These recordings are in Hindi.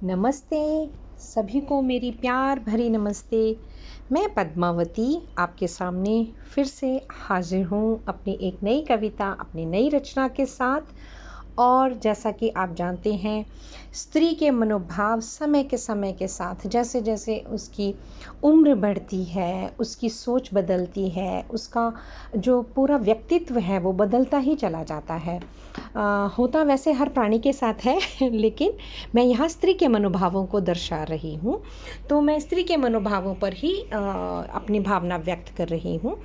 नमस्ते, सभी को मेरी प्यार भरी नमस्ते। मैं पद्मावती आपके सामने फिर से हाजिर हूँ अपनी एक नई कविता, अपनी नई रचना के साथ। और जैसा कि आप जानते हैं, स्त्री के मनोभाव समय के साथ जैसे जैसे उसकी उम्र बढ़ती है, उसकी सोच बदलती है, उसका जो पूरा व्यक्तित्व है वो बदलता ही चला जाता है। होता वैसे हर प्राणी के साथ है लेकिन मैं यहाँ स्त्री के मनोभावों को दर्शा रही हूँ। तो मैं स्त्री के मनोभावों पर ही अपनी भावना व्यक्त कर रही हूँ।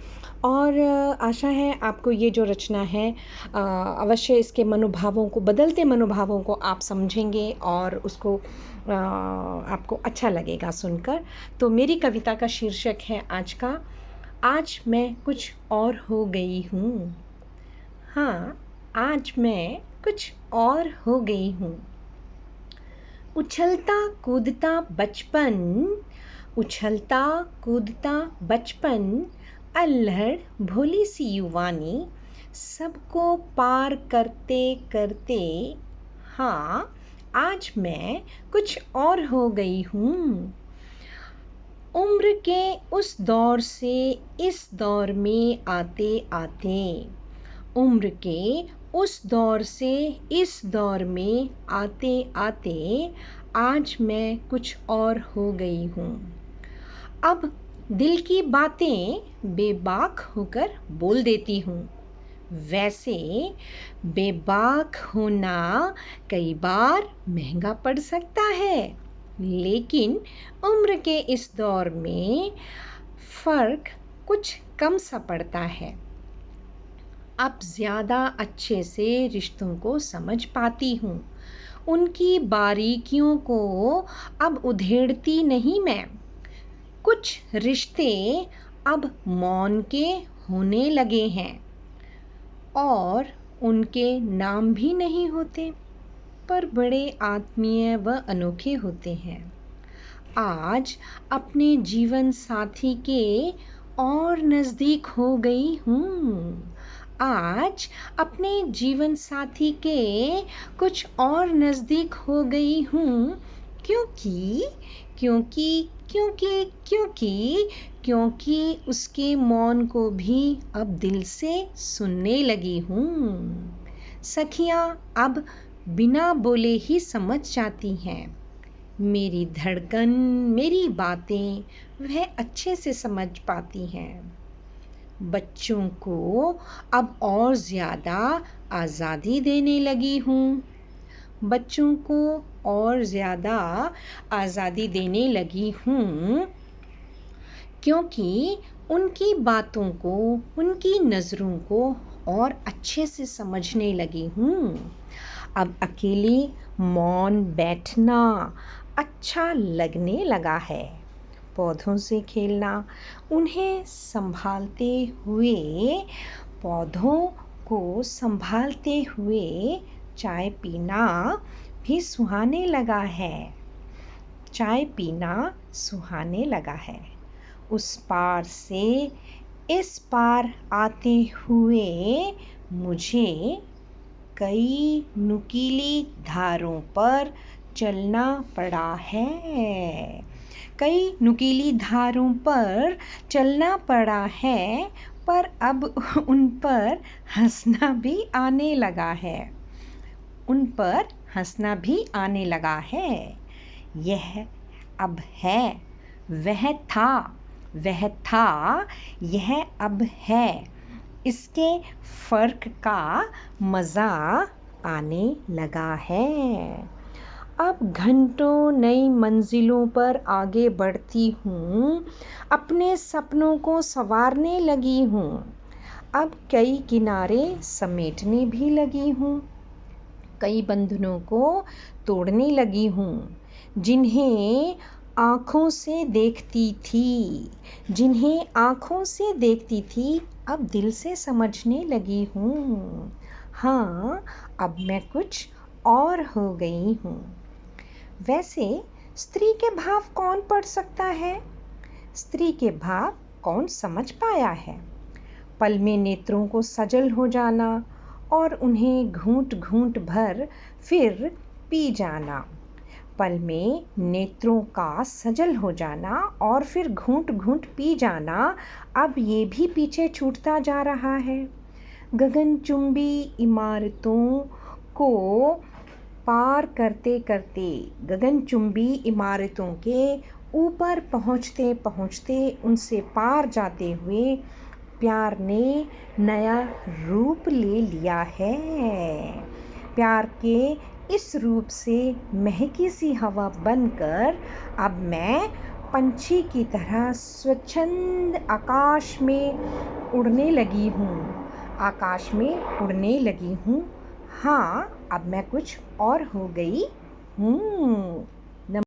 और आशा है आपको ये जो रचना है अवश्य इसके मनोभावों को, बदलते मनोभावों को आप समझेंगे और उसको आपको अच्छा लगेगा सुनकर। तो मेरी कविता का शीर्षक है आज मैं कुछ और हो गई हूँ। हाँ, आज मैं कुछ और हो गई हूँ। उछलता कूदता बचपन, अल्हड़ भोली सी युवानी, सबको पार करते करते, हाँ, आज मैं कुछ और हो गई हूँ। उम्र के उस दौर से इस दौर में आते आते, उम्र के उस दौर से इस दौर में आते आते, आज मैं कुछ और हो गई हूँ। अब दिल की बातें बेबाक होकर बोल देती हूँ। वैसे बेबाक होना कई बार महंगा पड़ सकता है, लेकिन उम्र के इस दौर में फर्क कुछ कम सा पड़ता है। अब ज़्यादा अच्छे से रिश्तों को समझ पाती हूँ, उनकी बारीकियों को अब उधेड़ती नहीं मैं। कुछ रिश्ते अब मौन के होने लगे हैं और उनके नाम भी नहीं होते, पर बड़े आत्मीय व अनोखे होते हैं। आज अपने जीवन साथी के और नज़दीक हो गई हूँ। आज अपने जीवन साथी के कुछ और नज़दीक हो गई हूँ, क्योंकि क्योंकि क्योंकि क्योंकि क्योंकि उसके मौन को भी अब दिल से सुनने लगी हूँ। सखियाँ अब बिना बोले ही समझ जाती हैं। मेरी धड़कन, मेरी बातें वह अच्छे से समझ पाती हैं। बच्चों को अब और ज़्यादा आज़ादी देने लगी हूँ। बच्चों को और ज़्यादा आज़ादी देने लगी हूँ, क्योंकि उनकी बातों को, उनकी नज़रों को और अच्छे से समझने लगी हूँ। अब अकेले मौन बैठना अच्छा लगने लगा है। पौधों से खेलना, उन्हें संभालते हुए, पौधों को संभालते हुए चाय पीना भी सुहाने लगा है। चाय पीना सुहाने लगा है। उस पार से इस पार आते हुए मुझे कई नुकीली धारों पर चलना पड़ा है। कई नुकीली धारों पर चलना पड़ा है, पर अब उन पर हंसना भी आने लगा है। उन पर हंसना भी आने लगा है। यह अब है, वह था, यह अब है। इसके फर्क का मज़ा आने लगा है। अब घंटों नई मंजिलों पर आगे बढ़ती हूँ, अपने सपनों को संवारने लगी हूँ। अब कई किनारे समेटने भी लगी हूँ, कई बंधनों को तोड़ने लगी हूँ। जिन्हें आँखों से देखती थी, अब दिल से समझने लगी हूँ। हाँ, अब मैं कुछ और हो गई हूँ। वैसे स्त्री के भाव कौन पढ़ सकता है? स्त्री के भाव कौन समझ पाया है? पल में नेत्रों को सजल हो जाना और उन्हें घूंट घूंट भर फिर पी जाना। पल में नेत्रों का सजल हो जाना और फिर घूंट घूंट पी जाना अब ये भी पीछे छूटता जा रहा है। गगनचुंबी इमारतों को पार करते करते, गगनचुंबी इमारतों के ऊपर पहुंचते पहुंचते, उनसे पार जाते हुए प्यार ने नया रूप ले लिया है। प्यार के इस रूप से महकी सी हवा बनकर अब मैं पंछी की तरह स्वच्छंद आकाश में उड़ने लगी हूँ। आकाश में उड़ने लगी हूँ। हाँ, अब मैं कुछ और हो गई हूँ।